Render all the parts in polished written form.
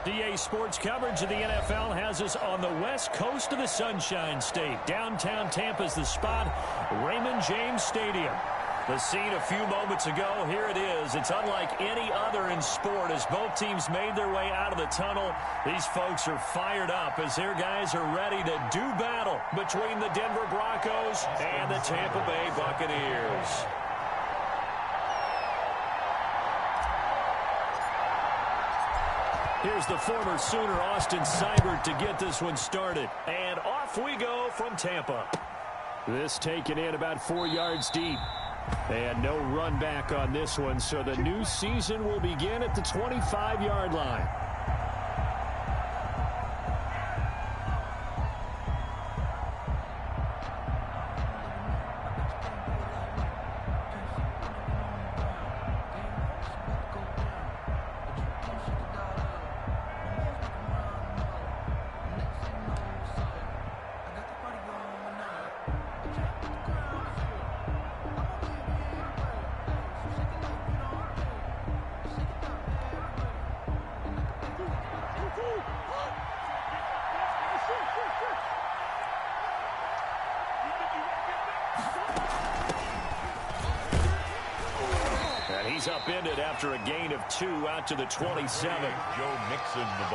DA Sports coverage of the NFL has us on the west coast of the Sunshine State. Downtown Tampa's the spot, Raymond James Stadium. The scene a few moments ago, here it is. It's unlike any other in sport as both teams made their way out of the tunnel. These folks are fired up as their guys are ready to do battle between the Denver Broncos and the Tampa Bay Buccaneers. Here's the former Sooner, Austin Seibert, to get this one started. And off we go from Tampa. This taken in about 4 yards deep. And no run back on this one, so the new season will begin at the 25-yard line. He's upended after a gain of 2 out to the 27.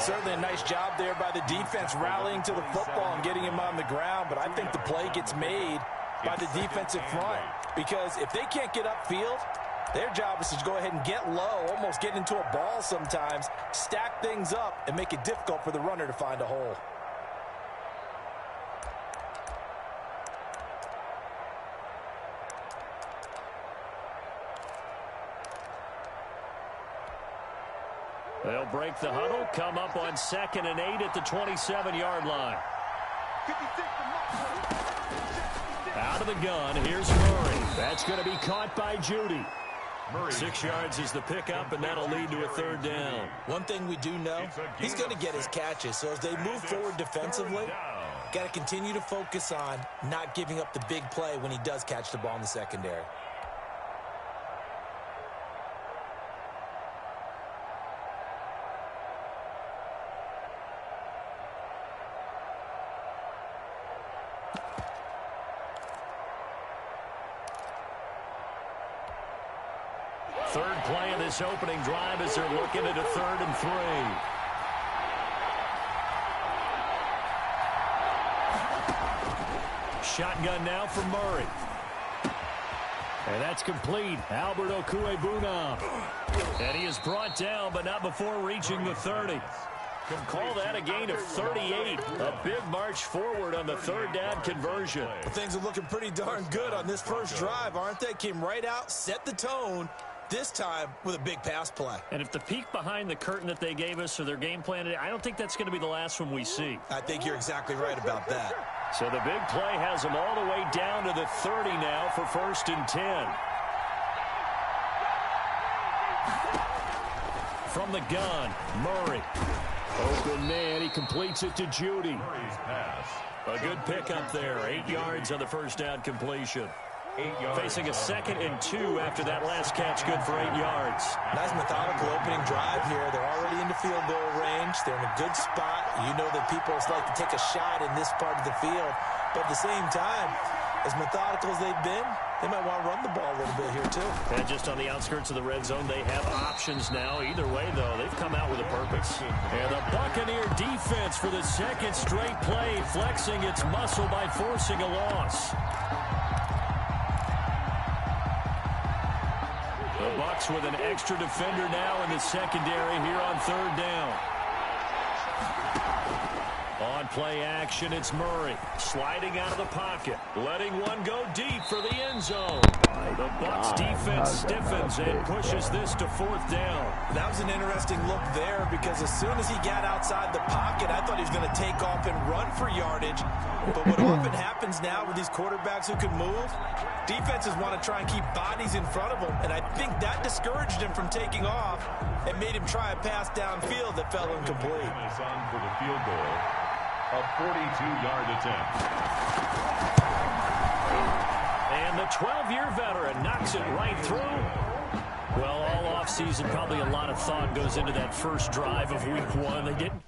Certainly a nice job there by the defense rallying to the football and getting him on the ground, but I think the play gets made by the defensive front because if they can't get upfield, their job is to go ahead and get low, almost get into a ball sometimes, stack things up, and make it difficult for the runner to find a hole. They'll break the huddle, come up on 2nd and 8 at the 27-yard line. Out of the gun, here's Murray. That's going to be caught by Judy. 6 yards is the pickup, and that'll lead to a 3rd down. One thing we do know, he's going to get his catches. So as they move forward defensively, got to continue to focus on not giving up the big play when he does catch the ball in the secondary. Third play of this opening drive as they're looking at a 3rd and 3. Shotgun now for Murray. And that's complete. Albert Okwuegbunam. And he is brought down, but not before reaching the 30. Can call that a gain of 38. A big march forward on the 3rd down conversion. Well, things are looking pretty darn good on this first drive, aren't they? Came right out, set the tone. This time with a big pass play. And if the peek behind the curtain that they gave us or their game plan, I don't think that's going to be the last one we see. I think you're exactly right about that. So the big play has them all the way down to the 30 now for 1st and 10. From the gun, Murray. Open man, he completes it to Judy. A good pickup there, 8 yards on the 1st down completion. Facing a 2nd and 2 after that last catch, good for 8 yards. Nice methodical opening drive here. They're already into field goal range. They're in a good spot. You know that people like to take a shot in this part of the field. But at the same time, as methodical as they've been, they might want to run the ball a little bit here too. And just on the outskirts of the red zone, they have options now. Either way, though, they've come out with a purpose. And the Buccaneer defense for the 2nd straight play, flexing its muscle by forcing a loss. The Bucs with an extra defender now in the secondary here on 3rd down. On play action, it's Murray sliding out of the pocket, letting one go deep for the end zone. The Bucs defense stiffens and pushes this to 4th down. That was an interesting look there because as soon as he got outside the pocket, I thought he was going to take off and run for yardage. But what often happens now with these quarterbacks who can move, defenses want to try and keep bodies in front of them, and I think that discouraged him from taking off and made him try a pass downfield that fell incomplete. For the field goal, a 42-yard attempt. And the 12-year veteran knocks it right through. Well, all offseason, probably a lot of thought goes into that first drive of week 1. They didn't.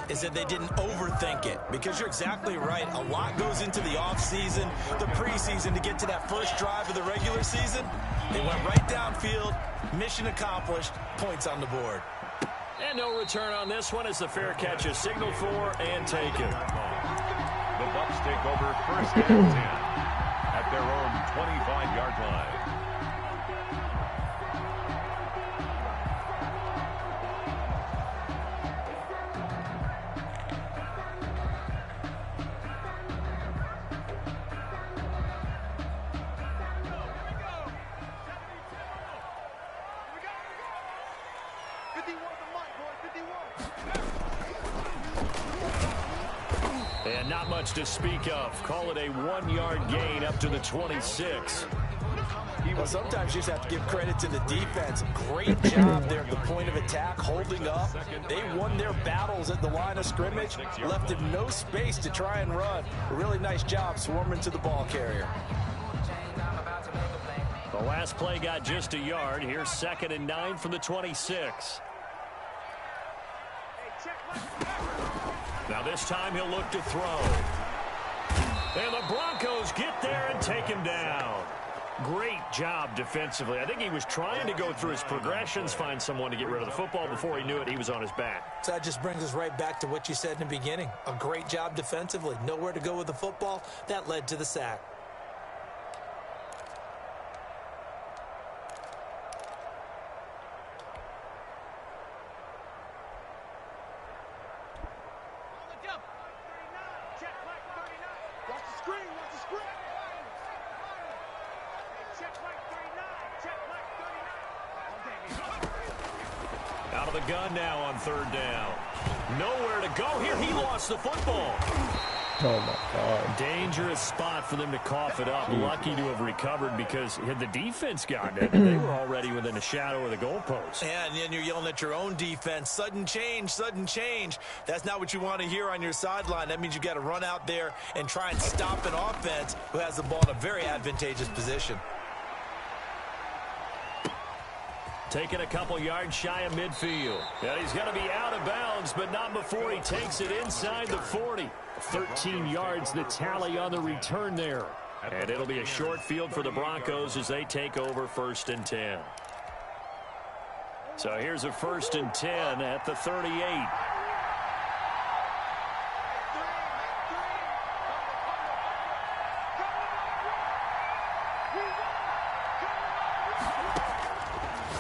Is that they didn't overthink it, because you're exactly right. A lot goes into the offseason, the preseason to get to that first drive of the regular season. They went right downfield, mission accomplished, points on the board. And no return on this one as the fair catch is signaled for and taken. The Bucs take over first and 10 at their own 25-yard line. And not much to speak of. Call it a 1-yard gain up to the 26. Well, sometimes you just have to give credit to the defense. Great job there at the point of attack, holding up. They won their battles at the line of scrimmage, left him no space to try and run. A really nice job swarming to the ball carrier. The last play got just a yard. Here's 2nd and 9 from the 26. Now this time he'll look to throw. And the Broncos get there and take him down. Great job defensively. I think he was trying to go through his progressions, find someone to get rid of the football. Before he knew it, he was on his back. So that just brings us right back to what you said in the beginning. A great job defensively. Nowhere to go with the football. That led to the sack. Out of the gun now on 3rd down. Nowhere to go here. He lost the football. Oh, my God. Dangerous spot for them to cough it up. Lucky to have recovered, because had the defense gotten it, they were already within a shadow of the goalpost. Yeah, and then you're yelling at your own defense. Sudden change, sudden change. That's not what you want to hear on your sideline. That means you got to run out there and try and stop an offense who has the ball in a very advantageous position. Taking a couple yards shy of midfield. And he's going to be out of bounds, but not before he takes it inside the 40. 13 yards the tally on the return there. And it'll be a short field for the Broncos as they take over 1st and 10. So here's a 1st and 10 at the 38.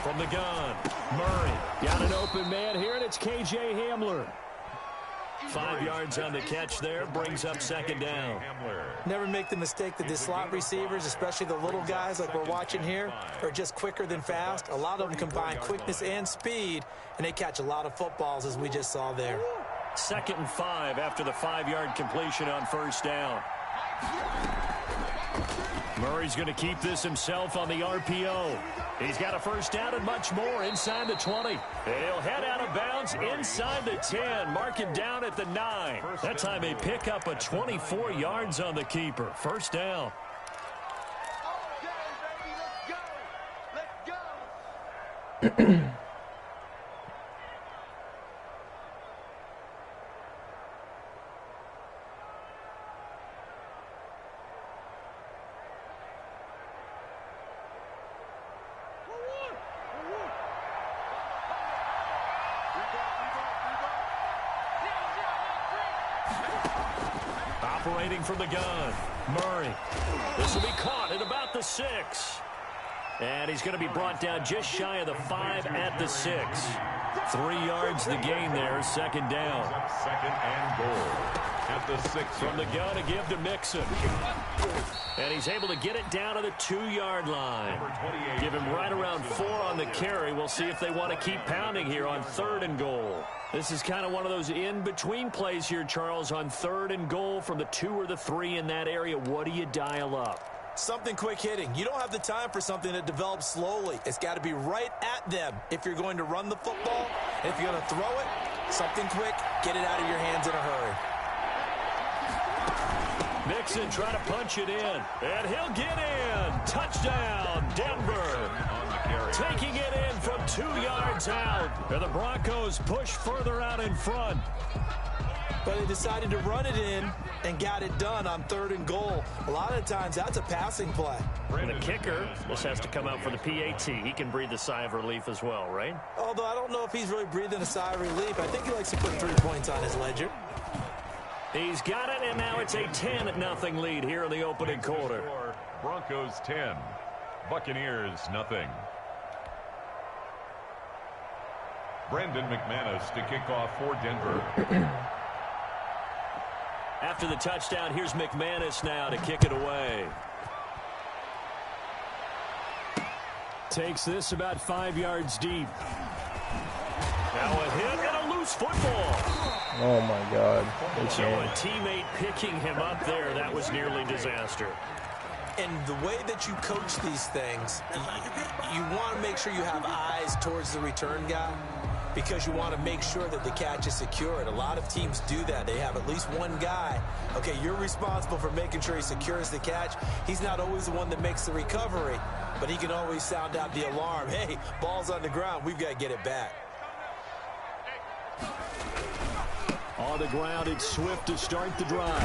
From the gun, Murray got an open man here, and it's K.J. Hamler. 5 yards on the catch there, brings up 2nd down. Never make the mistake that the slot receivers, especially the little guys like we're watching here, are just quicker than fast. A lot of them combine quickness and speed, and they catch a lot of footballs, as we just saw there. 2nd and 5 after the 5-yard completion on 1st down. Murray's going to keep this himself on the RPO. He's got a 1st down and much more inside the 20. He'll head out of bounds inside the 10. Mark him down at the 9. That time they pick up a 24 yards on the keeper. 1st down. Let's go. Operating from the gun, Murray. This will be caught at about the 6. And he's going to be brought down just shy of the 5 at the 6. 3 yards the gain there, 2nd down. 2nd and goal at the 6. From the gun to give to Mixon. And he's able to get it down to the 2-yard line. Give him right around 4 on the carry. We'll see if they want to keep pounding here on 3rd and goal. This is kind of one of those in-between plays here, Charles, on 3rd and goal from the 2 or the 3 in that area. What do you dial up? Something quick hitting. You don't have the time for something that develops slowly. It's got to be right at them if you're going to run the football. And if you're going to throw it, something quick, get it out of your hands in a hurry. Mixon trying to punch it in, and he'll get in. Touchdown, Denver. Taking it in from 2 yards out. And the Broncos push further out in front. But they decided to run it in and got it done on 3rd and goal. A lot of times, that's a passing play. And the kicker, this has to come out for the PAT. He can breathe a sigh of relief as well, right? Although I don't know if he's really breathing a sigh of relief. I think he likes to put 3 points on his ledger. He's got it, and now it's a 10-0 lead here in the opening quarter. Broncos 10, Buccaneers nothing. Brandon McManus to kick off for Denver. After the touchdown, here's McManus now to kick it away. Takes this about 5 yards deep. Now a hit and a loose football. Oh, my God. So a teammate picking him up there, that was nearly disaster. And the way that you coach these things, you want to make sure you have eyes towards the return guy because you want to make sure that the catch is secured. A lot of teams do that. They have at least one guy. Okay, you're responsible for making sure he secures the catch. He's not always the one that makes the recovery, but he can always sound out the alarm. Hey, ball's on the ground. We've got to get it back. On the ground, it's Swift to start the drive.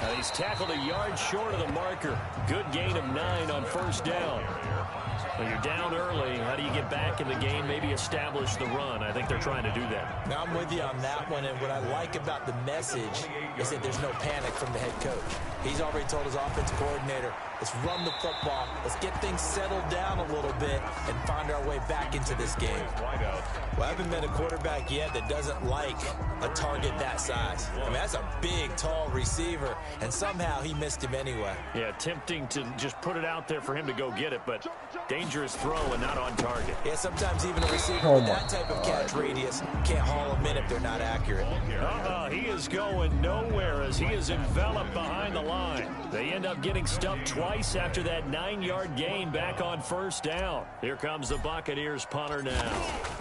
Now he's tackled a yard short of the marker. Good gain of 9 on 1st down. When you're down early, how do you get back in the game, maybe establish the run? I think they're trying to do that. Now, I'm with you on that one, and what I like about the message is that there's no panic from the head coach. He's already told his offensive coordinator, let's run the football, let's get things settled down a little bit and find our way back into this game. Well, I haven't met a quarterback yet that doesn't like a target that size. I mean, that's a big, tall receiver, and somehow he missed him anyway. Yeah, tempting to just put it out there for him to go get it, but dangerous throw and not on target. Yeah, sometimes even a receiver with that type of catch radius can't haul them in if they're not accurate. He is going nowhere as he is enveloped behind the line. They end up getting stuffed twice after that 9-yard gain back on 1st down. Here comes the Buccaneers punter now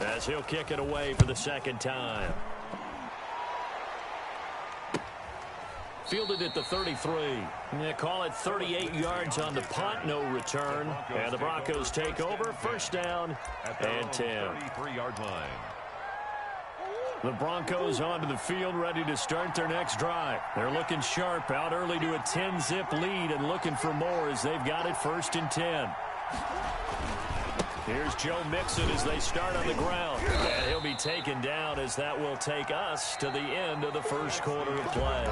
as he'll kick it away for the 2nd time. Fielded at the 33. They call it 38 yards on the punt, no return. And the Broncos take over, 1st down and 10. 33-yard line. The Broncos onto the field, ready to start their next drive. They're looking sharp, out early to a 10-zip lead and looking for more as they've got it 1st and 10. Here's Joe Mixon as they start on the ground. And he'll be taken down as that will take us to the end of the 1st quarter of play.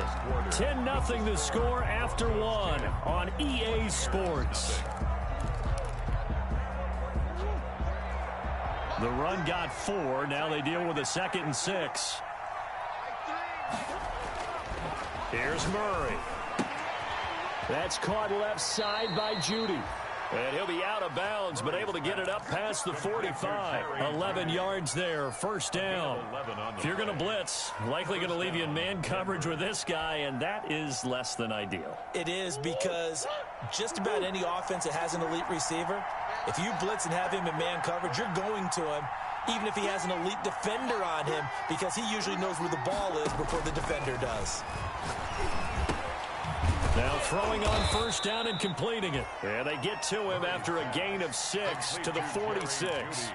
10-0 the score after 1 on EA Sports. The run got 4. Now they deal with a 2nd and 6. Here's Murray. That's caught left side by Judy. And he'll be out of bounds, but able to get it up past the 45. 11 yards there, 1st down. If you're going to blitz, likely going to leave you in man coverage with this guy, and that is less than ideal. It is because just about any offense that has an elite receiver, if you blitz and have him in man coverage, you're going to him, even if he has an elite defender on him, because he usually knows where the ball is before the defender does. Now throwing on 1st down and completing it. And they get to him after a gain of 6 to the 46.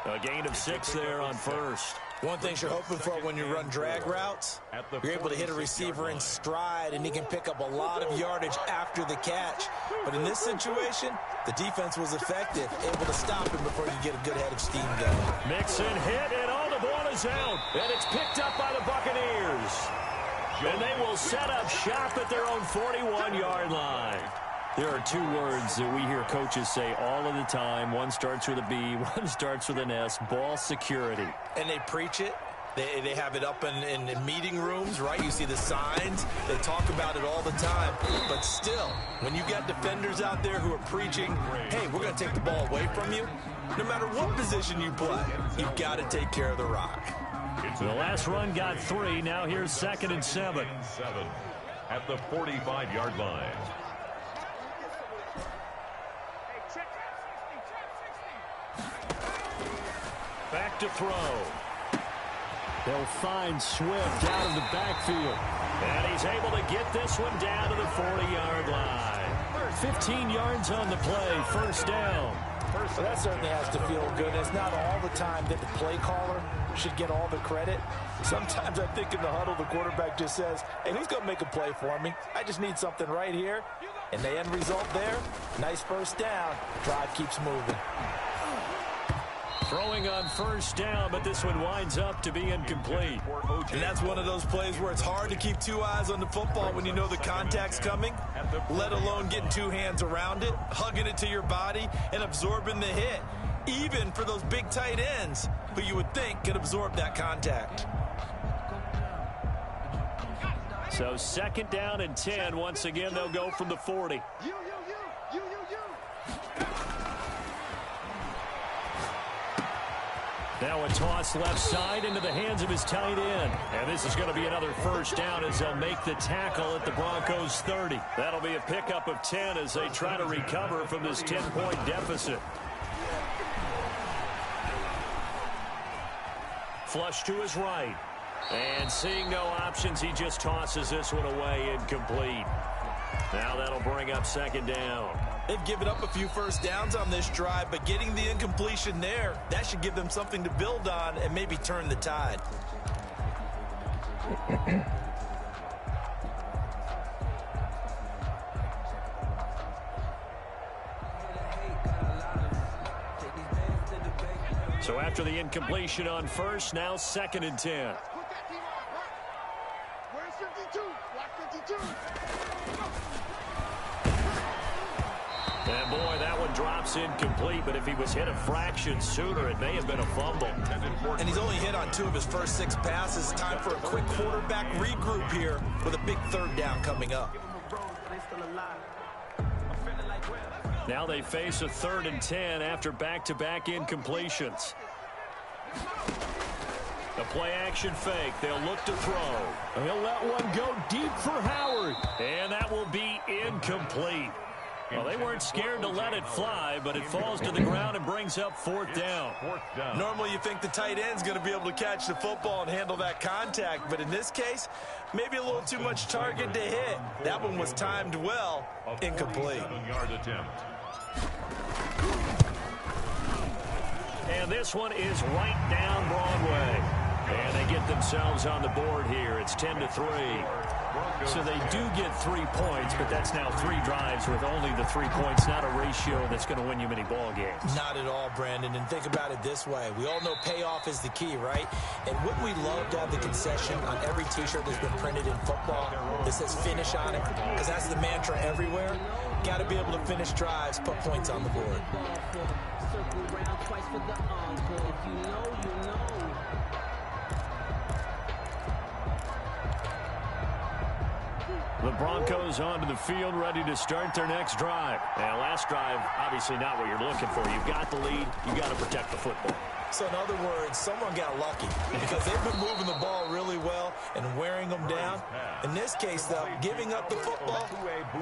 A gain of 6 there on 1st. One thing you're hoping for when you run drag routes, you're able to hit a receiver in stride, and he can pick up a lot of yardage after the catch. But in this situation, the defense was effective, able to stop him before you get a good head of steam going. Mixon hit, and all the ball is out. And it's picked up by the Buccaneers. And they will set up shop at their own 41-yard line. There are 2 words that we hear coaches say all of the time. One starts with a B, one starts with an S, ball security. And they preach it. They have it up in meeting rooms, right? You see the signs. They talk about it all the time. But still, when you got defenders out there who are preaching, hey, we're going to take the ball away from you, no matter what position you play, you've got to take care of the rock. The last run got 3. Now here's 2nd and 7. At the 45-yard line. Back to throw. They'll find Swift out of the backfield. And he's able to get this one down to the 40-yard line. 15 yards on the play, first down. Well, that certainly has to feel good. It's not all the time that the play caller should get all the credit. Sometimes I think in the huddle, the quarterback just says, hey, who's going to make a play for me? I just need something right here. And the end result there, nice first down. Drive keeps moving. Throwing on first down, but this one winds up to be incomplete. And that's one of those plays where it's hard to keep two eyes on the football when you know the contact's coming, let alone getting two hands around it, hugging it to your body, and absorbing the hit, even for those big tight ends who you would think could absorb that contact. So second down and 10. Once again, they'll go from the 40. Now a toss left side into the hands of his tight end. And this is going to be another first down as they'll make the tackle at the Broncos 30. That'll be a pickup of 10 as they try to recover from this 10-point deficit. Flush to his right. And seeing no options, he just tosses this one away, incomplete. Now that'll bring up second down. They've given up a few first downs on this drive, but getting the incompletion there, that should give them something to build on and maybe turn the tide. So after the incompletion on first, now second and 10. Where's 52? Block 52. And boy, that one drops incomplete, but if he was hit a fraction sooner, it may have been a fumble. And he's only hit on 2 of his first 6 passes. Time for a quick quarterback regroup here with a big third down coming up. Now they face a third and 10 after back-to-back incompletions. The play-action fake. They'll look to throw. He'll let one go deep for Howard. And that will be incomplete. Well, they weren't scared to let it fly, but it falls to the ground and brings up fourth down. Normally you think the tight end's going to be able to catch the football and handle that contact, but in this case, maybe a little too much target to hit. That one was timed well, incomplete. And this one is right down Broadway. And they get themselves on the board here. It's 10-3. So they do get 3 points, but that's now 3 drives with only the 3 points, not a ratio that's going to win you many ball games. Not at all, Brandon. And think about it this way. We all know payoff is the key, right? And wouldn't we love to have the concession on every T-shirt that's been printed in football that says finish on it? Because that's the mantra everywhere. Got to be able to finish drives, put points on the board. The Broncos onto the field, ready to start their next drive. Now, last drive, obviously not what you're looking for. You've got the lead. You've got to protect the football. So, in other words, someone got lucky because they've been moving the ball really well and wearing them down. In this case, though, giving up the football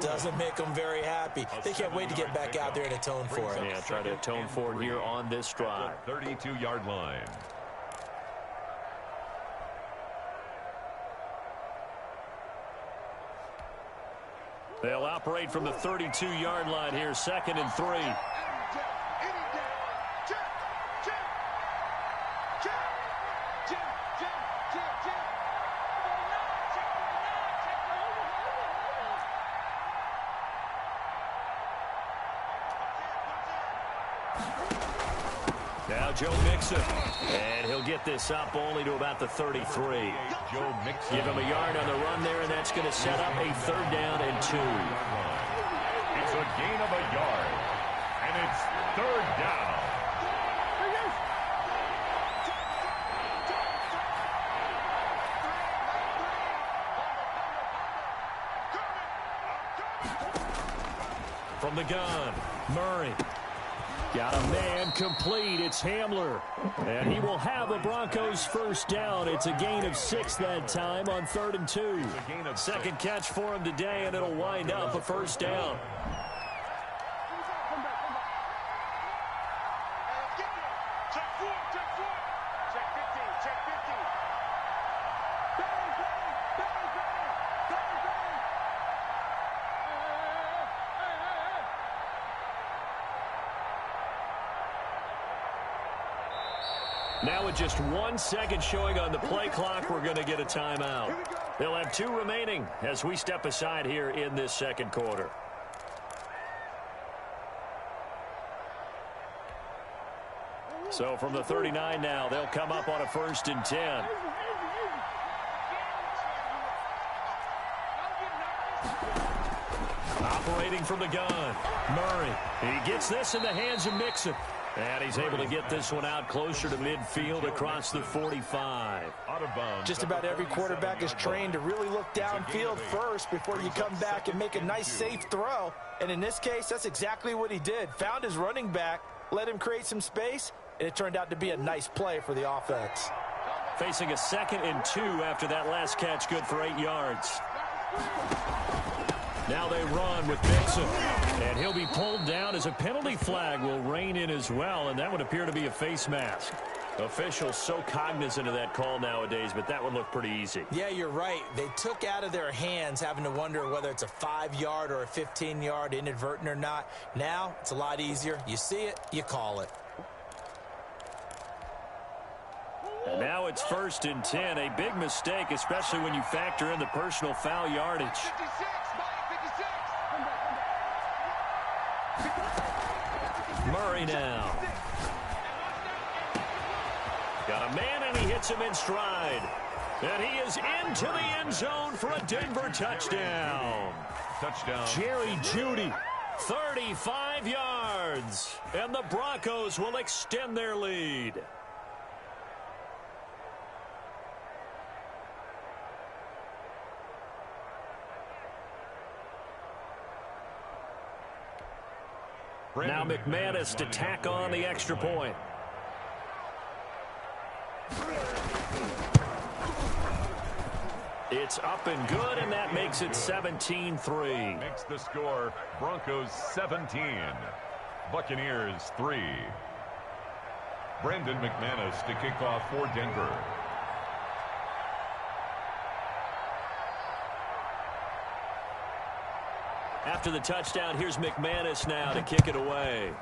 doesn't make them very happy. They can't wait to get back out there and atone for it. Yeah, try to atone for it here on this drive. 32-yard line. They'll operate from the 32-yard line here, second and 3. Now Joe Mixon, and he'll get this up only to about the 33. Joe Mixon. Give him a yard on the run there, and that's going to set up a third down and 2. It's a gain of a yard, and it's third down. From the gun, Murray. Got a man complete. It's Hamler. And he will have a Broncos first down. It's a gain of 6 that time on 3rd and 2. Second catch for him today, and it'll wind up a first down. Now with just 1 second showing on the play clock, we're going to get a timeout. They'll have 2 remaining as we step aside here in this second quarter. So from the 39 now, they'll come up on a 1st and 10. Operating from the gun, Murray. He gets this in the hands of Mixon. And he's able to get this one out closer to midfield across the 45. Just about every quarterback is trained to really look downfield first before you come back and make a nice, safe throw. And in this case, that's exactly what he did. Found his running back, let him create some space, and it turned out to be a nice play for the offense. Facing a 2nd and 2 after that last catch, good for 8 yards. Now they run with Mixon, and he'll be pulled down as a penalty flag will rein in as well, and that would appear to be a face mask. Officials so cognizant of that call nowadays, but that would look pretty easy. Yeah, you're right. They took out of their hands having to wonder whether it's a 5-yard or a 15-yard inadvertent or not. Now it's a lot easier. You see it, you call it. And now it's 1st and 10, a big mistake, especially when you factor in the personal foul yardage. Murray now. Got a man, and he hits him in stride. And he is into the end zone for a Denver touchdown. Jerry Jeudy, 35 yards. And the Broncos will extend their lead. Now McManus to tack on the extra point. It's up and good, and that makes it 17-3. Makes the score Broncos 17, Buccaneers 3. Brandon McManus to kick off for Denver. After the touchdown, here's McManus now to kick it away.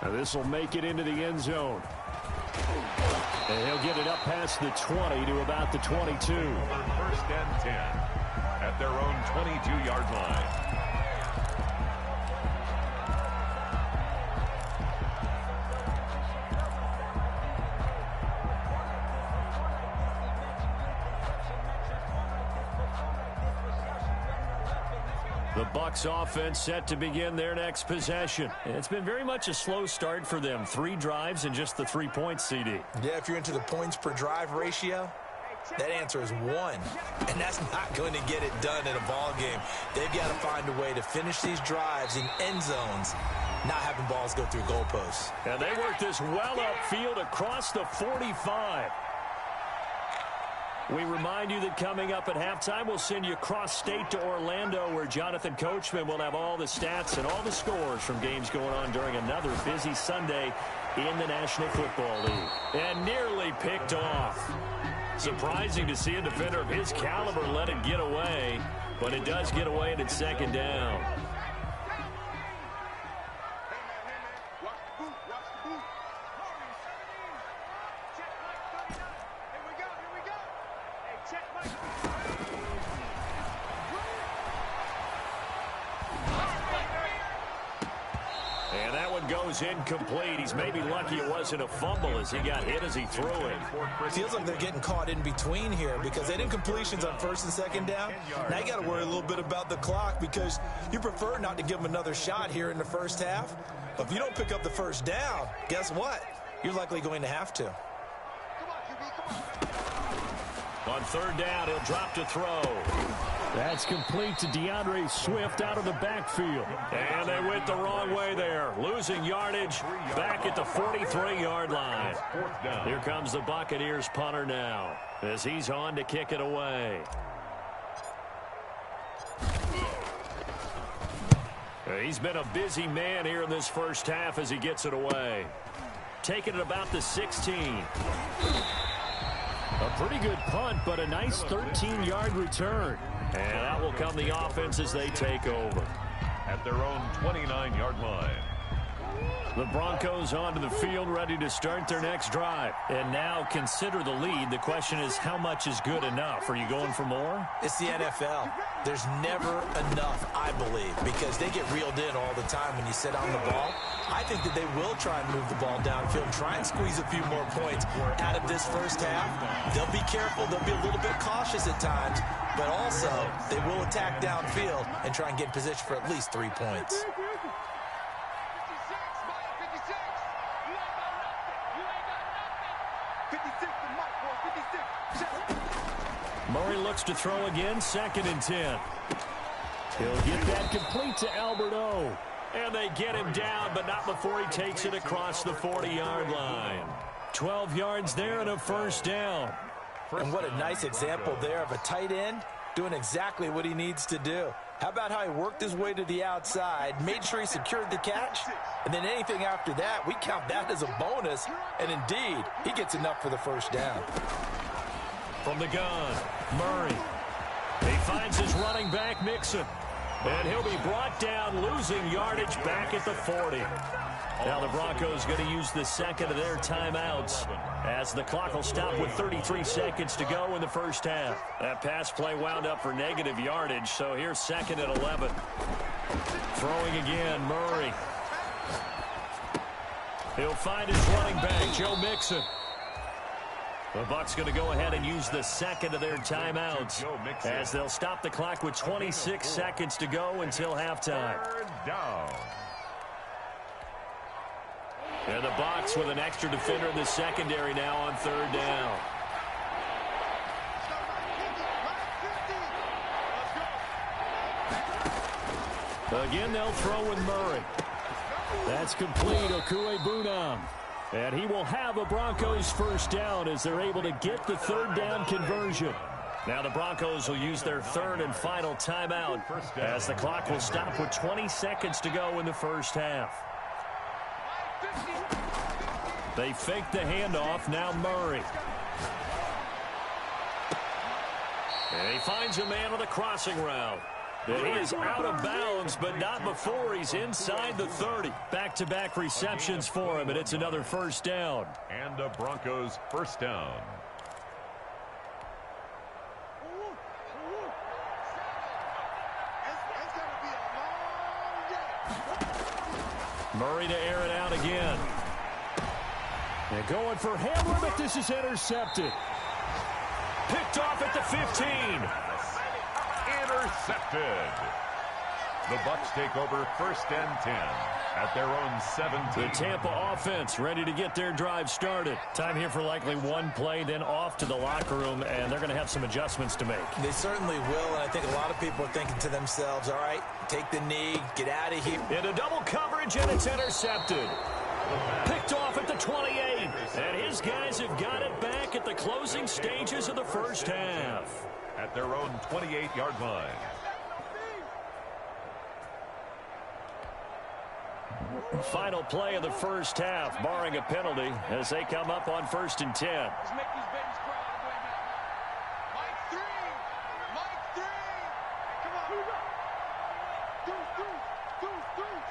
Now this will make it into the end zone. And he'll get it up past the 20 to about the 22. 1st and 10 at their own 22-yard line. The Bucs offense set to begin their next possession. It's been very much a slow start for them. 3 drives and just the 3 points, CD. Yeah, if you're into the points per drive ratio, that answer is 1. And that's not going to get it done in a ball game. They've got to find a way to finish these drives in end zones, not having balls go through goalposts. And they work this well upfield across the 45. We remind you that coming up at halftime, we'll send you cross-state to Orlando, where Jonathan Coachman will have all the stats and all the scores from games going on during another busy Sunday in the National Football League. And nearly picked off. Surprising to see a defender of his caliber let it get away, but it does get away and it's 2nd down. And that one goes incomplete. He's maybe lucky it wasn't a fumble as he got hit as he threw it. Feels like they're getting caught in between here because they did incompletions on 1st and 2nd down. Now you got to worry a little bit about the clock because you prefer not to give them another shot here in the first half. But if you don't pick up the 1st down, guess what? You're likely going to have to. On 3rd down, he'll drop to throw. That's complete to DeAndre Swift out of the backfield. And they went the wrong way there. Losing yardage back at the 43-yard line. Here comes the Buccaneers punter now as he's on to kick it away. He's been a busy man here in this first half as he gets it away. taken at about the 16. A pretty good punt, but a nice 13-yard return. And out will come the offense as they take over. At their own 29-yard line. The Broncos onto the field, ready to start their next drive. And now consider the lead. The question is, how much is good enough? Are you going for more? It's the NFL. There's never enough, I believe, because they get reeled in all the time when you sit on the ball. I think that they will try and move the ball downfield, try and squeeze a few more points out of this first half. They'll be careful. They'll be a little bit cautious at times, but also they will attack downfield and try and get in position for at least 3 points. Murray looks to throw again, 2nd and 10. He'll get that complete to Alberto. And they get him down, but not before he takes it across the 40-yard line. 12 yards there and a first down. And what a nice example there of a tight end doing exactly what he needs to do. How about how he worked his way to the outside, made sure he secured the catch, and then anything after that, we count that as a bonus. And indeed, he gets enough for the first down. From the gun, Murray. He finds his running back, Mixon. And he'll be brought down, losing yardage back at the 40. Now the Broncos going to use the second of their timeouts as the clock will stop with 33 seconds to go in the first half. That pass play wound up for negative yardage, so here's 2nd and 11. Throwing again, Murray. He'll find his running back, Joe Mixon. The Bucs going to go ahead and use the second of their timeouts as they'll stop the clock with 26 seconds to go until halftime. And the Bucs with an extra defender in the secondary now on 3rd down. Again, they'll throw with Murray. That's complete, Okuebunam. And he will have a Broncos first down as they're able to get the 3rd down conversion. Now the Broncos will use their 3rd and final timeout as the clock will stop with 20 seconds to go in the first half. They fake the handoff. Now Murray. And he finds a man on the crossing route. And he is out of bounds, but not before he's inside the 30. Back-to-back receptions for him, and it's another first down. And the Broncos first down. Murray to air it out again. And going for Hamler, but this is intercepted. Picked off at the 15. Intercepted. The Bucs take over 1st and 10 at their own 17. The Tampa offense ready to get their drive started. Time here for likely one play, then off to the locker room, and they're going to have some adjustments to make. They certainly will, and I think a lot of people are thinking to themselves, all right, take the knee, get out of here. Into double coverage, and it's intercepted. Picked off at the 28, and his guys have got it back at the closing stages of the first half. At their own 28-yard line. Final play of the first half, barring a penalty, as they come up on 1st and 10. Let's make these babies cry all the way now. Mike 3. Mike 3. Come on. Deuce.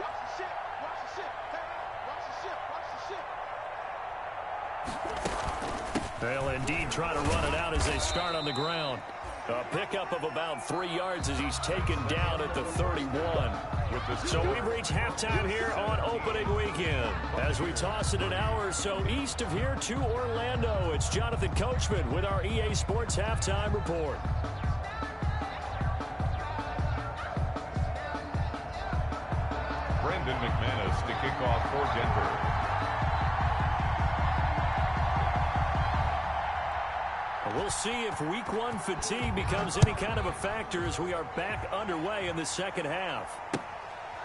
Watch the ship. Watch the ship. Hey, watch the ship. Watch the ship. They'll indeed try to run it out as they start on the ground. A pickup of about 3 yards as he's taken down at the 31. So we've reached halftime here on opening weekend. As we toss it an hour or so east of here to Orlando, it's Jonathan Coachman with our EA Sports Halftime Report. Brendan McManus to kick off for Denver. We'll see if week one fatigue becomes any kind of a factor as we are back underway in the second half.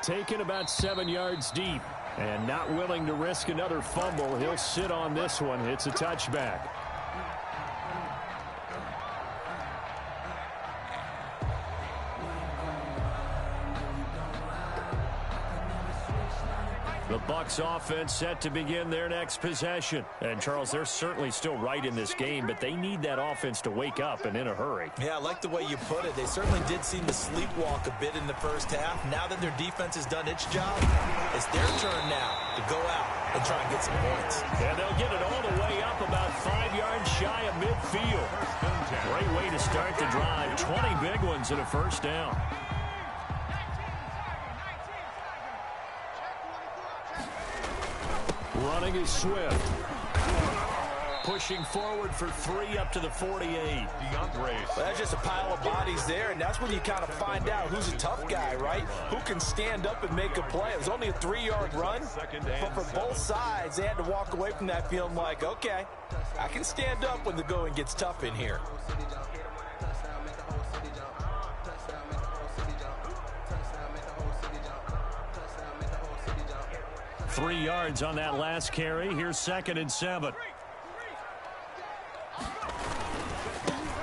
Taken about 7 yards deep and not willing to risk another fumble. He'll sit on this one. It's a touchback. The Bucs offense set to begin their next possession. And, Charles, they're certainly still right in this game, but they need that offense to wake up and in a hurry. Yeah, I like the way you put it. They certainly did seem to sleepwalk a bit in the first half. Now that their defense has done its job, it's their turn now to go out and try and get some points. And they'll get it all the way up about 5 yards shy of midfield. Great way to start the drive. 20 big ones and a first down. Running is Swift. Pushing forward for 3 up to the 48. Well, that's just a pile of bodies there, and that's when you kind of find out who's a tough guy, right? Who can stand up and make a play. It was only a 3-yard run, but for both sides, they had to walk away from that feeling like, okay, I can stand up when the going gets tough in here. 3 yards on that last carry. Here's 2nd and 7.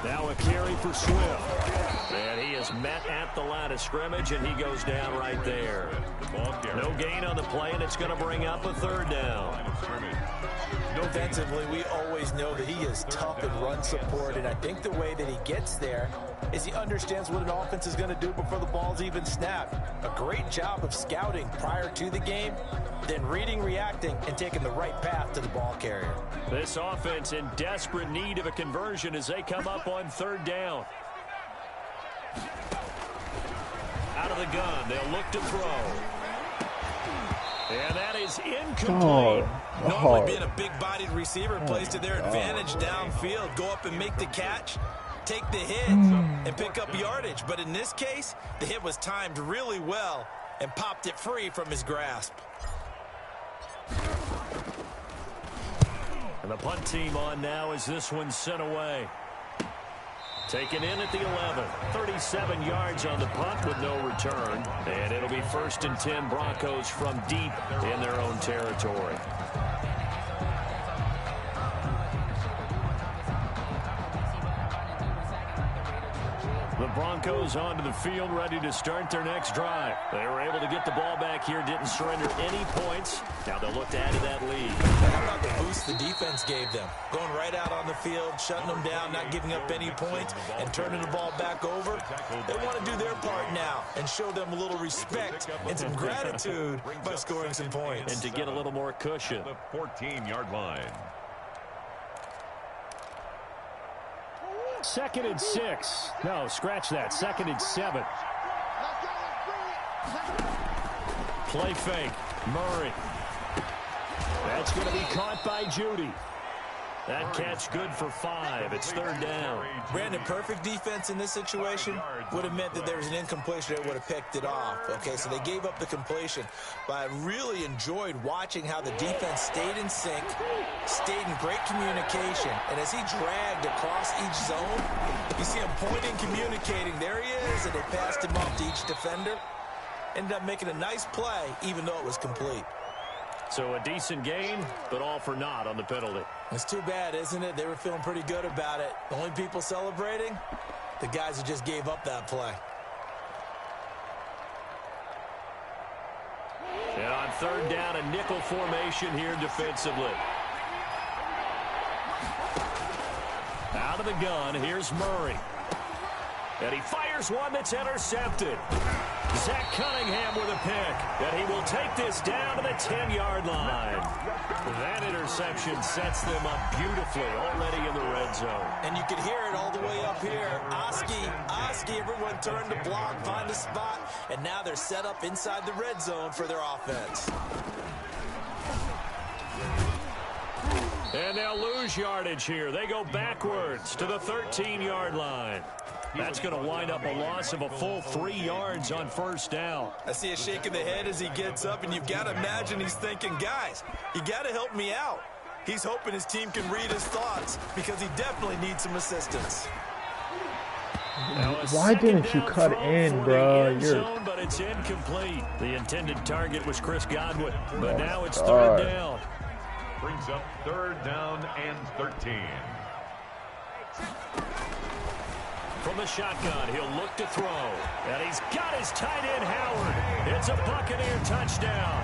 Now a carry for Swift. And he is met at the line of scrimmage, and he goes down right there. No gain on the play, and it's going to bring up a 3rd down. Defensively, we always know that he is tough in run support, and I think the way that he gets there is he understands what an offense is going to do before the ball's even snapped. A great job of scouting prior to the game, then reading, reacting, and taking the right path to the ball carrier. This offense in desperate need of a conversion as they come up on 3rd down. Out of the gun, they'll look to throw. And that is incomplete. Normally being a big-bodied receiver plays to their advantage downfield. Go up and make the catch, take the hit, and pick up yardage. But in this case, the hit was timed really well and popped it free from his grasp. And the punt team on now as this one's sent away. Taken in at the 11. 37 yards on the punt with no return. And it'll be 1st and 10 Broncos from deep in their own territory. The Broncos onto the field, ready to start their next drive. They were able to get the ball back here, didn't surrender any points. Now they'll look to add to that lead. How about the boost the defense gave them? Going right out on the field, shutting them down, not giving up any points, and turning the ball back over. They want to do their part now and show them a little respect and some gratitude by scoring some points. And to get a little more cushion. The 14-yard line. 2nd and 6. No, scratch that. 2nd and 7. Play fake. Murray. That's going to be caught by Judy. That catch good for 5. It's 3rd down. Brandon, perfect defense in this situation would have meant that there was an incompletion that would have picked it off. Okay, so they gave up the completion. But I really enjoyed watching how the defense stayed in sync, stayed in great communication. And as he dragged across each zone, you see him pointing, communicating. There he is, and they passed him off to each defender. Ended up making a nice play, even though it was complete. So a decent gain, but all for naught on the penalty. It's too bad, isn't it? They were feeling pretty good about it. The only people celebrating, the guys who just gave up that play. And on 3rd down, a nickel formation here defensively. Out of the gun, here's Murray. And he fires one that's intercepted. Zach Cunningham with a pick. And he will take this down to the 10-yard line. That interception sets them up beautifully already in the red zone. And you can hear it all the way up here. Oski, everyone turned to block, find a spot, and now they're set up inside the red zone for their offense. And they'll lose yardage here. They go backwards to the 13-yard line. That's going to wind up a loss of a full 3 yards on 1st down. I see a shake of the head as he gets up, and you've got to imagine he's thinking, guys, you got to help me out. He's hoping his team can read his thoughts because he definitely needs some assistance. Why didn't you cut in, bro? Zone, but it's incomplete. The intended target was Chris Godwin, but now it's 3rd down. Brings up 3rd down and 13. From the shotgun, he'll look to throw. And he's got his tight end, Howard. It's a Buccaneer touchdown.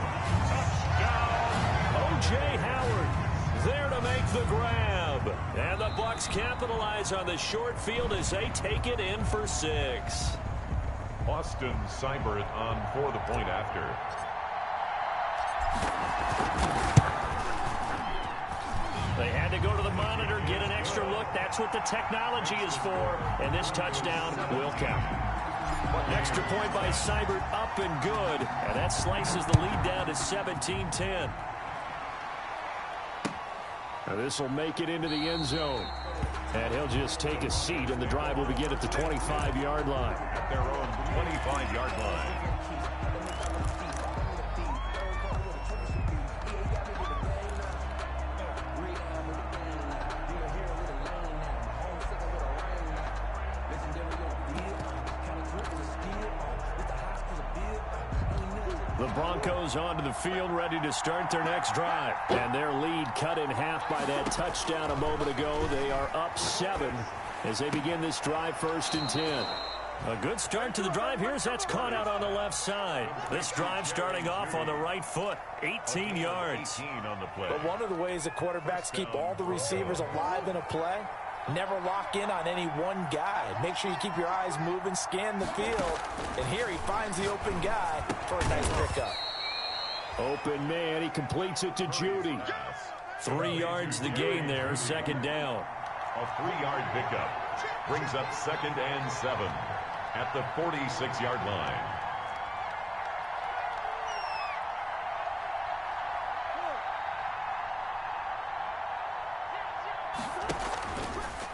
the grab. And the Bucs capitalize on the short field as they take it in for 6. Austin Seibert on for the point after. They had to go to the monitor, get an extra look. That's what the technology is for. And this touchdown will count. Extra point by Seibert, up and good. And that slices the lead down to 17-10. Now this will make it into the end zone. And he'll just take a seat, and the drive will begin at the 25-yard line. At their own 25-yard line. The Broncos onto the field, ready to start their next drive. And their lead cut in half by that touchdown a moment ago. They are up 7 as they begin this drive, 1st and 10. A good start to the drive here as that's caught out on the left side. This drive starting off on the right foot, 18 yards. 18 on the play. But one of the ways that quarterbacks keep all the receivers alive in a play, never lock in on any one guy. Make sure you keep your eyes moving, scan the field. And here he finds the open guy for a nice pickup. Open man, he completes it to Judy. 3 yards the gain there, 2nd down. A 3-yard pickup brings up 2nd and 7 at the 46-yard line.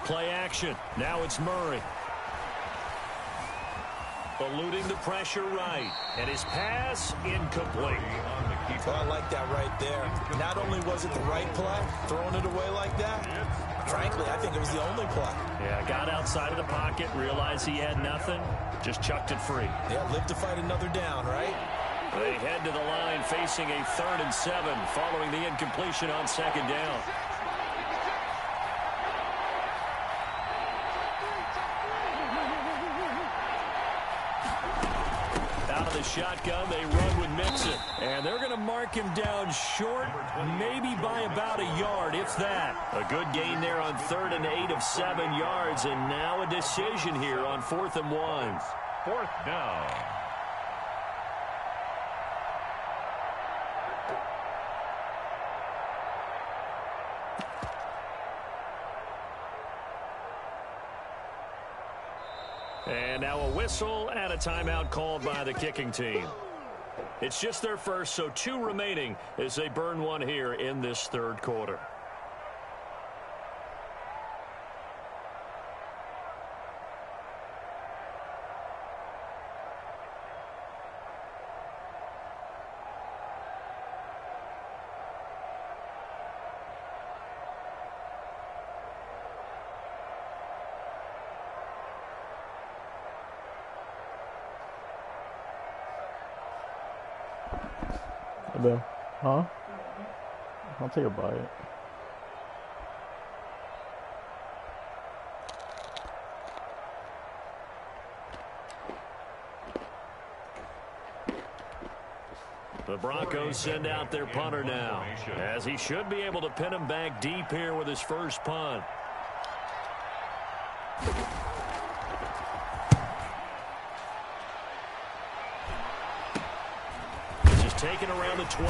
Play action. Now it's Murray. Eluding the pressure right. And his pass incomplete. Well, I like that right there. Not only was it the right play, throwing it away like that, frankly, I think it was the only play. Yeah, got outside of the pocket, realized he had nothing, just chucked it free. Yeah, live to fight another down, right? They head to the line facing a 3rd and 7 following the incompletion on 2nd down. Shotgun, they run with Mixon, and they're going to mark him down short, maybe by about a yard, if that. A good gain there on 3rd and 8 of 7 yards, and now a decision here on 4th and 1. 4th down. And now a whistle and a timeout called by the kicking team. It's just their first, so 2 remaining as they burn one here in this 3rd quarter. Huh? I'll take a bite. The Broncos send out their punter now, as he should be able to pin him back deep here with his first punt. Taken around the 12.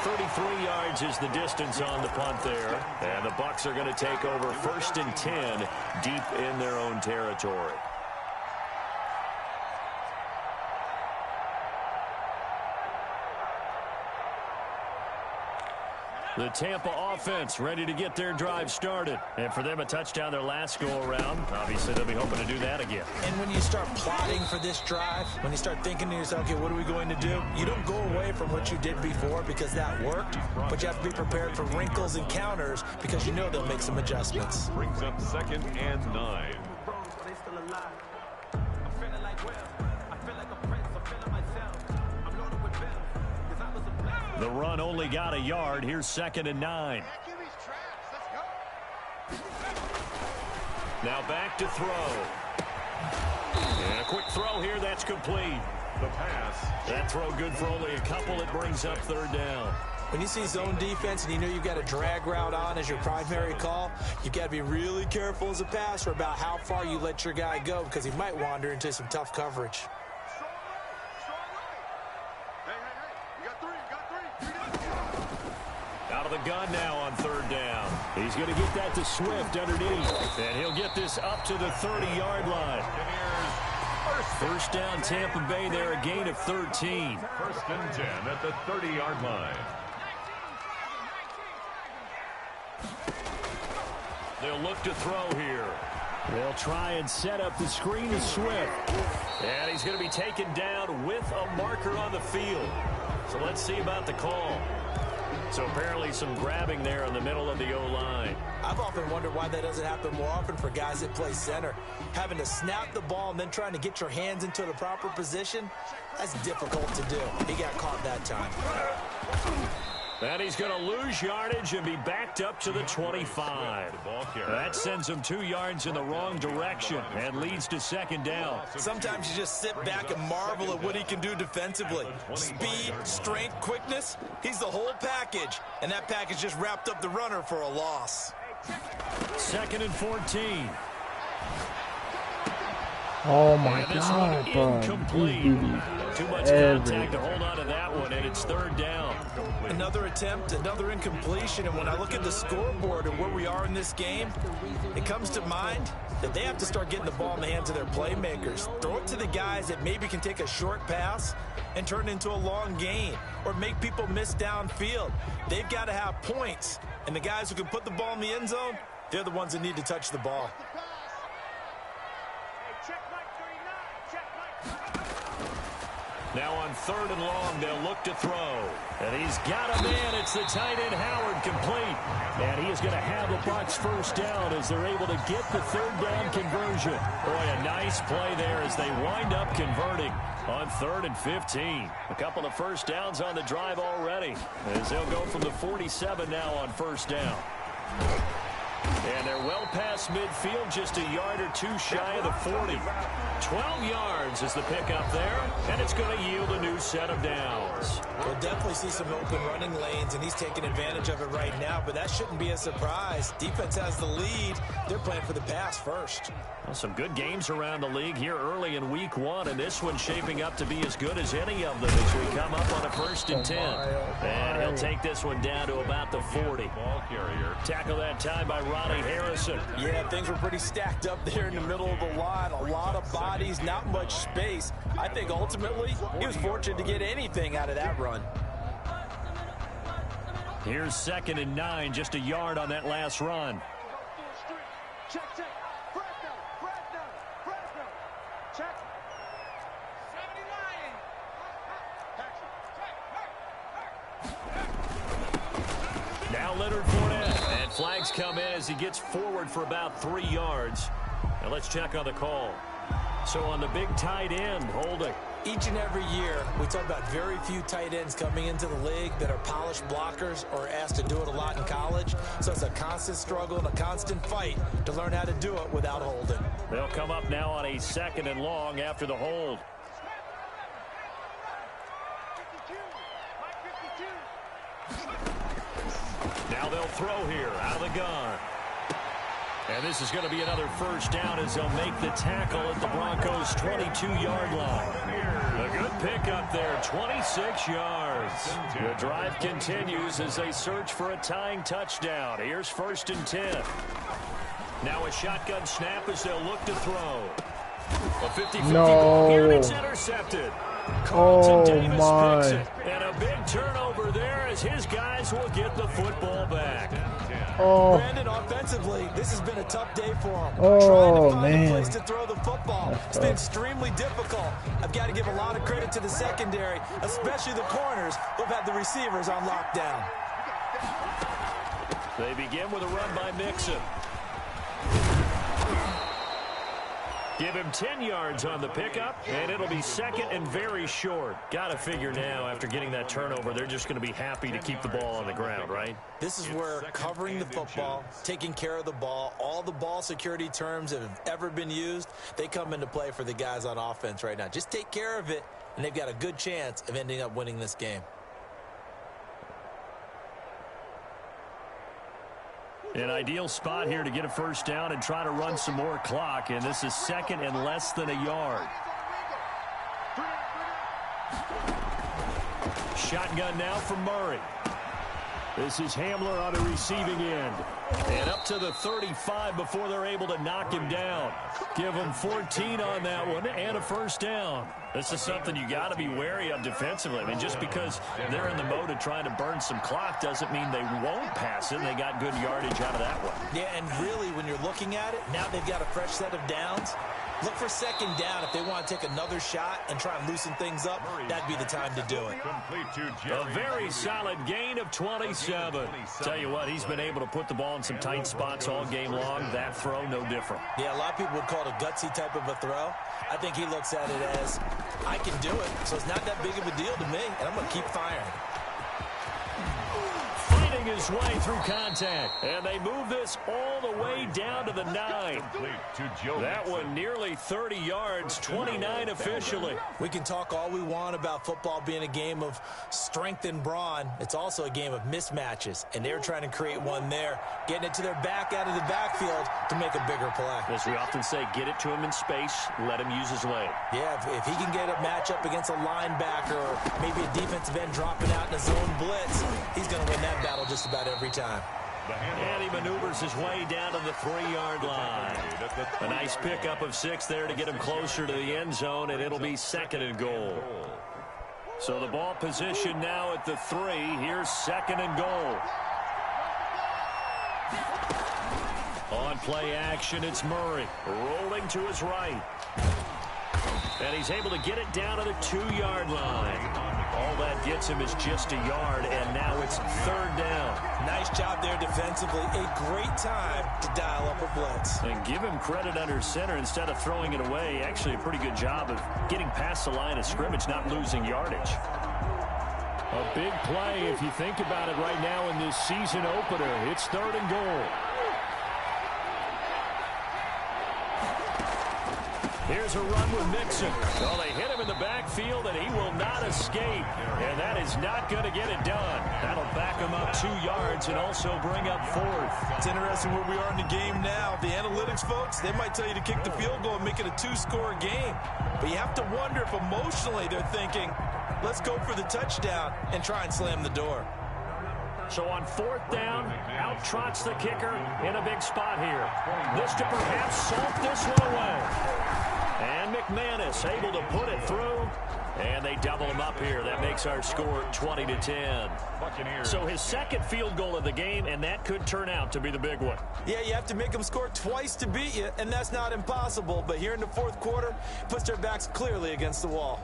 33 yards is the distance on the punt there. And the Bucs are going to take over 1st and 10 deep in their own territory. The Tampa offense ready to get their drive started. And for them, a touchdown their last go-around. Obviously, they'll be hoping to do that again. And when you start plotting for this drive, when you start thinking to yourself, okay, what are we going to do? You don't go away from what you did before because that worked, but you have to be prepared for wrinkles and counters because you know they'll make some adjustments. Brings up 2nd and 9. The run only got a yard. Here's 2nd and 9. Now back to throw. And a quick throw here. That's complete. The pass. That throw good for only a couple. It brings up third down. When you see zone defense and you know you've got a drag route on as your primary call, you've got to be really careful as a passer about how far you let your guy go because he might wander into some tough coverage. Out of the gun now on third down. He's going to get that to Swift underneath. And he'll get this up to the 30-yard line. First down Tampa Bay there, a gain of 13. First and 10 at the 30-yard line. They'll look to throw here. They'll try and set up the screen to Swift. And he's going to be taken down with a marker on the field. So let's see about the call. So apparently some grabbing there in the middle of the O-line. I've often wondered why that doesn't happen more often for guys that play center. Having to snap the ball and then trying to get your hands into the proper position, that's difficult to do. He got caught that time. And he's going to lose yardage and be backed up to the 25. That sends him 2 yards in the wrong direction and leads to second down. Sometimes you just sit back and marvel at what he can do defensively. Speed, strength, quickness, he's the whole package. And that package just wrapped up the runner for a loss. Second and 14. Oh my And this God, one bro. incomplete. Too much contact to hold on to that one, and it's third down. Another attempt, another incompletion, and when I look at the scoreboard and where we are in this game, it comes to mind that they have to start getting the ball in the hands of their playmakers. Throw it to the guys that maybe can take a short pass and turn it into a long gain or make people miss downfield. They've got to have points, and the guys who can put the ball in the end zone, they're the ones that need to touch the ball. Now on third and long, they'll look to throw. And he's got a man. It's the tight end, Howard, complete. And he is going to have the Bucs first down as they're able to get the third down conversion. Boy, a nice play there as they wind up converting on 3rd and 15. A couple of first downs on the drive already as they'll go from the 47 now on first down. And they're well past midfield, just a yard or two shy of the 40. 12 yards is the pickup there, and it's going to yield a new set of downs. We'll definitely see some open running lanes, and he's taking advantage of it right now, but that shouldn't be a surprise. Defense has the lead. They're playing for the pass first. Well, some good games around the league here early in week 1, and this one's shaping up to be as good as any of them as we come up on a 1st and 10. And he'll take this one down to about the 40. Ball carrier. Tackle that time by Ronnie Harrison. Yeah, things were pretty stacked up there in the middle of the line. A lot of bodies, not much space. I think ultimately he was fortunate to get anything out of that run. Here's 2nd and 9, just a yard on that last run. Check. Check. 79. Now Leonard Fournette. And flags come in as he gets forward for about 3 yards. Now let's check on the call. So on the big tight end, holding. Each and every year, we talk about very few tight ends coming into the league that are polished blockers or asked to do it a lot in college. So it's a constant struggle and a constant fight to learn how to do it without holding. They'll come up now on a 2nd and long after the hold. Now they'll throw here out of the gun. And this is going to be another first down as they'll make the tackle at the Broncos' 22-yard line. A good pickup there, 26 yards. The drive continues as they search for a tying touchdown. Here's 1st and 10. Now a shotgun snap as they'll look to throw. A 50-50 ball here, and it's intercepted. Carlton Davis picks it. And a big turnover there as his guys will get the football back. Brandon, offensively, this has been a tough day for him. Oh, trying to find man. a place to throw the football. It's been extremely difficult. I've got to give a lot of credit to the secondary, especially the corners who've had the receivers on lockdown. They begin with a run by Mixon. Give him 10 yards on the pickup, and it'll be 2nd and very short. Got to figure now, after getting that turnover, they're just going to be happy to keep the ball on the ground, right? This is where covering the football, taking care of the ball, all the ball security terms that have ever been used, they come into play for the guys on offense right now. Just take care of it, and they've got a good chance of ending up winning this game. An ideal spot here to get a first down and try to run some more clock, and this is second and less than a yard. Shotgun now from Murray. This is Hamler on the receiving end. And up to the 35 before they're able to knock him down. Give them 14 on that one and a first down. This is something you got to be wary of defensively. I mean, just because they're in the mode of trying to burn some clock doesn't mean they won't pass it. And they got good yardage out of that one. Yeah, and really, when you're looking at it, now they've got a fresh set of downs. Look for second down if they want to take another shot and try and loosen things up. That'd be the time to do it. A very solid gain of 27. Tell you what, he's been able to put the ball in some tight spots all game long. That throw, no different. Yeah, a lot of people would call it a gutsy type of a throw. I think he looks at it as, I can do it, so it's not that big of a deal to me, and I'm going to keep firing. Fighting his way through contact, and they move this all the way down to the 9. That one nearly 30 yards, 29 officially. We can talk all we want about football being a game of strength and brawn. It's also a game of mismatches, and they're trying to create one there, getting it to their back out of the backfield to make a bigger play. As we often say, get it to him in space, let him use his leg. Yeah, if he can get a matchup against a linebacker or maybe a defensive end dropping out in a zone blitz, he's going to win that battle just about every time. And he maneuvers his way down to the 3-yard line. A nice pickup of 6 there to get him closer to the end zone, and it'll be second and goal. So the ball position now at the 3. Here's second and goal. On play action, it's Murray rolling to his right. And he's able to get it down to the 2-yard line. All that gets him is just a yard, and now it's third down. Nice job there defensively. A great time to dial up a blitz. And give him credit under center instead of throwing it away. Actually, a pretty good job of getting past the line of scrimmage, not losing yardage. A big play if you think about it right now in this season opener. It's third and goal. Here's a run with Mixon. Well, they hit him in the backfield, and he will not escape. And that is not going to get it done. That'll back him up 2 yards and also bring up 4th. It's interesting where we are in the game now. The analytics folks, they might tell you to kick the field goal and make it a 2-score game. But you have to wonder if emotionally they're thinking, let's go for the touchdown and try and slam the door. So on 4th down, out trots the kicker in a big spot here. This to perhaps salt this one away. And McManus able to put it through. And they double him up here. That makes our score 20-10. So his second field goal of the game, and that could turn out to be the big one. Yeah, you have to make them score twice to beat you, and that's not impossible. But here in the 4th quarter, puts their backs clearly against the wall.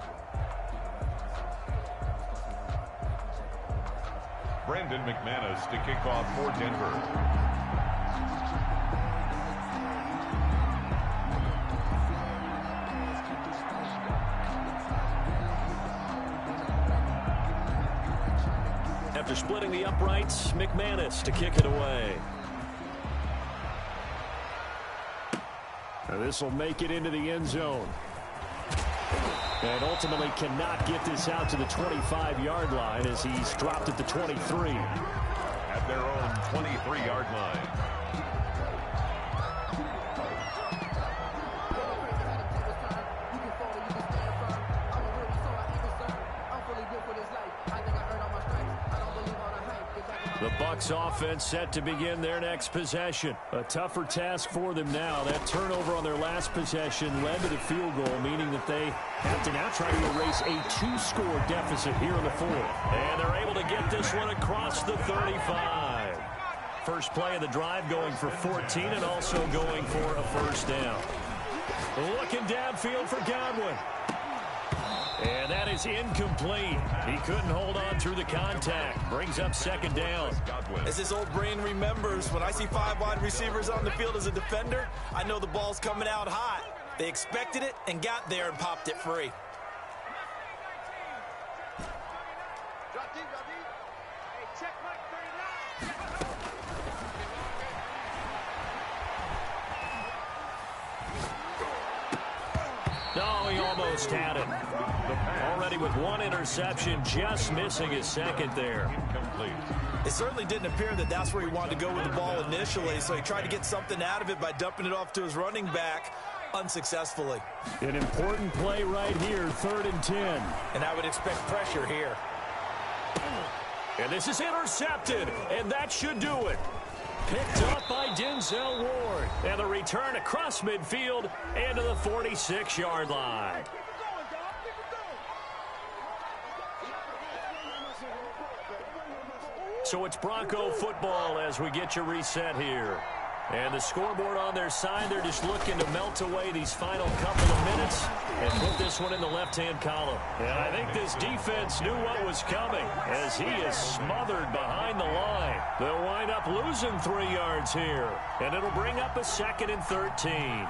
Brendan McManus to kick off for Denver. After splitting the uprights, McManus to kick it away. Now this will make it into the end zone. And ultimately cannot get this out to the 25-yard line as he's dropped at the 23. At their own 23-yard line. The Bucs offense set to begin their next possession. A tougher task for them now. That turnover on their last possession led to the field goal, meaning that they have to now try to erase a 2-score deficit here in the 4th. And they're able to get this one across the 35. First play of the drive going for 14 and also going for a first down. Looking downfield for Godwin. And that is incomplete. He couldn't hold on through the contact. Brings up second down. As his old brain remembers, when I see 5 wide receivers on the field as a defender, I know the ball's coming out hot. They expected it and got there and popped it free. No, he almost had it. Already with one interception, just missing his second there. Incomplete. It certainly didn't appear that that's where he wanted to go with the ball initially, so he tried to get something out of it by dumping it off to his running back unsuccessfully. An important play right here, 3rd and 10. And I would expect pressure here. And this is intercepted, and that should do it. Picked up by Denzel Ward. And the return across midfield and to the 46-yard line. So it's Bronco football as we get you reset here. And the scoreboard on their side, they're just looking to melt away these final couple of minutes and put this one in the left-hand column. And I think this defense knew what was coming as he is smothered behind the line. They'll wind up losing 3 yards here, and it'll bring up a 2nd and 13.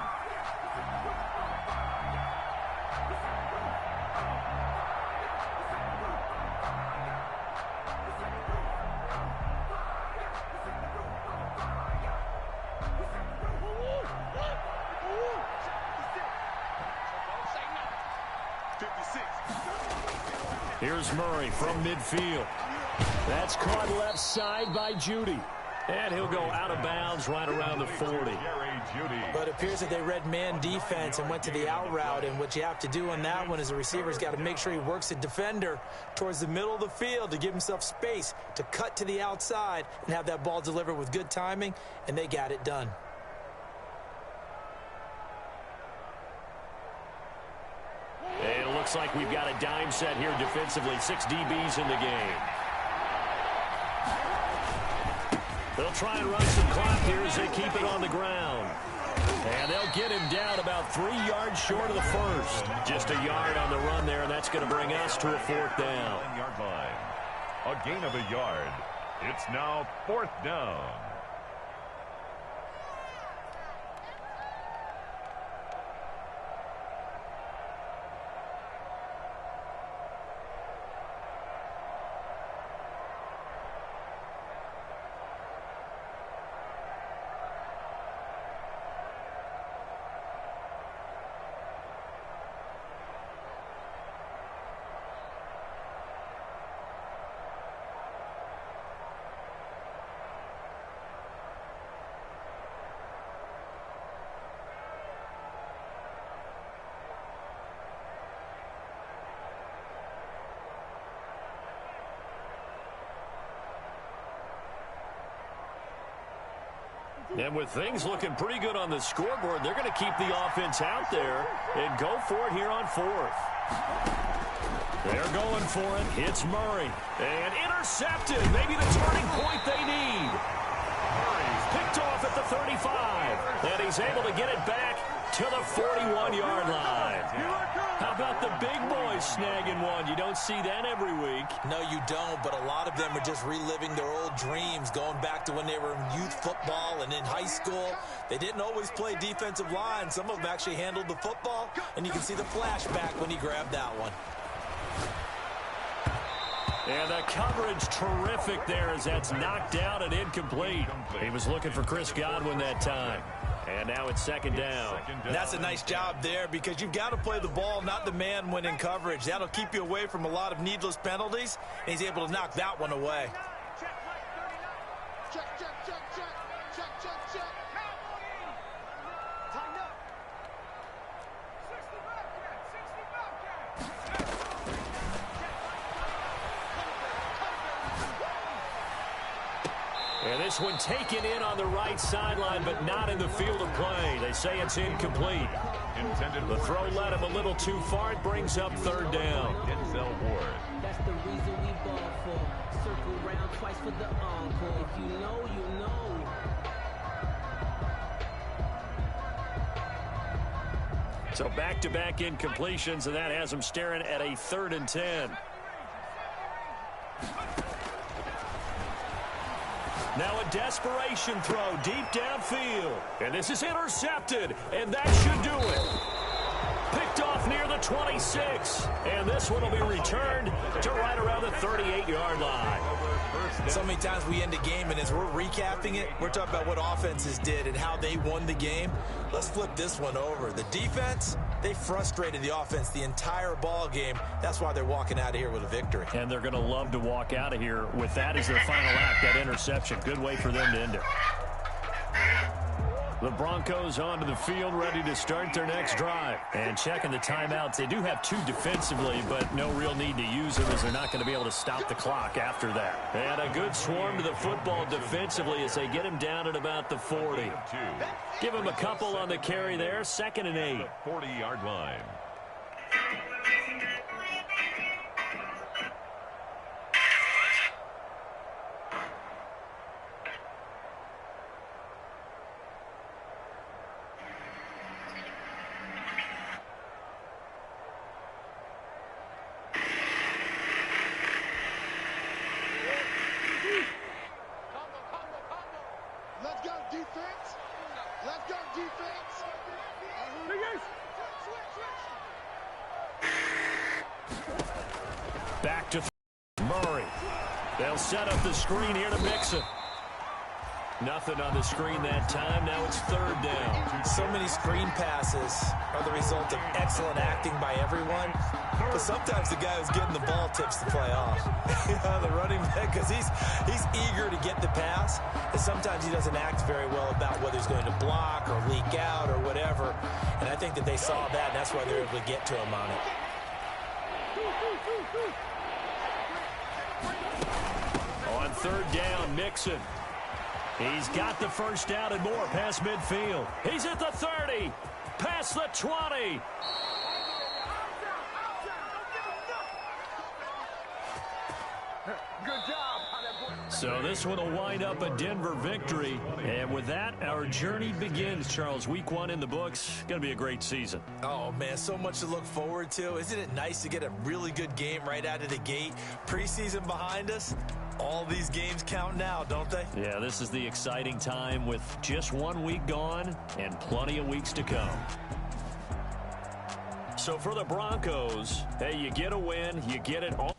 Here's Murray from midfield. That's caught left side by Judy. And he'll go out of bounds right around the 40. But it appears that they read man defense and went to the out route. And what you have to do on that one is the receiver's got to make sure he works the defender towards the middle of the field to give himself space to cut to the outside and have that ball delivered with good timing, and they got it done. And it looks like we've got a dime set here defensively. 6 DBs in the game. They'll try and run some clock here as they keep it on the ground. And they'll get him down about 3 yards short of the first. Just a yard on the run there, and that's going to bring us to a 4th down. 10-yard line. A gain of a yard. It's now 4th down. And with things looking pretty good on the scoreboard, they're going to keep the offense out there and go for it here on 4th. They're going for it. It's Murray. And intercepted. Maybe the turning point they need. Murray's picked off at the 35. And he's able to get it back to the 41-yard line. How about the big boys snagging one? You don't see that every week. No, you don't, but a lot of them are just reliving their old dreams, going back to when they were in youth football and in high school. They didn't always play defensive line. Some of them actually handled the football, and you can see the flashback when he grabbed that one. And the coverage terrific there as that's knocked down and incomplete. He was looking for Chris Godwin that time. And now it's 2nd down. And that's a nice job there because you've got to play the ball, not the man when in coverage. That'll keep you away from a lot of needless penalties, and he's able to knock that one away. Check, check, check, check, check, check, check. Tighten up. 60 And this one taken in on the right sideline, but not in the field of play. They say it's incomplete. The throw led him a little too far. It brings up 3rd down. Denzel Ward. That's the reason we ball for. Circle round twice for the encore. If you know, you know. So back-to-back incompletions, and that has him staring at a 3rd and 10. Now a desperation throw deep downfield. And this is intercepted, and that should do it. Picked off near the 26. And this one will be returned to right around the 38-yard line. So many times we end a game, and as we're recapping it, we're talking about what offenses did and how they won the game. Let's flip this one over. The defense, They frustrated the offense the entire ball game. That's why they're walking out of here with a victory. And they're going to love to walk out of here with that as their final act, that interception. Good way for them to end it. The Broncos onto the field, ready to start their next drive. And checking the timeouts. They do have 2 defensively, but no real need to use them as they're not going to be able to stop the clock after that. And a good swarm to the football defensively as they get him down at about the 40. Give him a couple on the carry there. 2nd and 8. 40-yard line. Let's go, defense. Let's go, defense. Back to Murray. They'll set up the screen here to Mixon. Nothing on the screen that time. Now it's 3rd down. So many screen passes are the result of excellent acting by everyone. But sometimes the guy who's getting the ball tips the play off. The running back, because he's eager to get the pass. And sometimes he doesn't act very well about whether he's going to block or leak out or whatever. And I think that they saw that, and that's why they're able to get to him on it. On 3rd down, Mixon. He's got the first down and more past midfield. He's at the 30, past the 20. So this one will wind up a Denver victory. And with that, our journey begins, Charles. Week 1 in the books. Going to be a great season. Oh, man, so much to look forward to. Isn't it nice to get a really good game right out of the gate? Preseason behind us. All these games count now, don't they? Yeah, this is the exciting time with just 1 week gone and plenty of weeks to come. So for the Broncos, hey, you get a win, you get it all.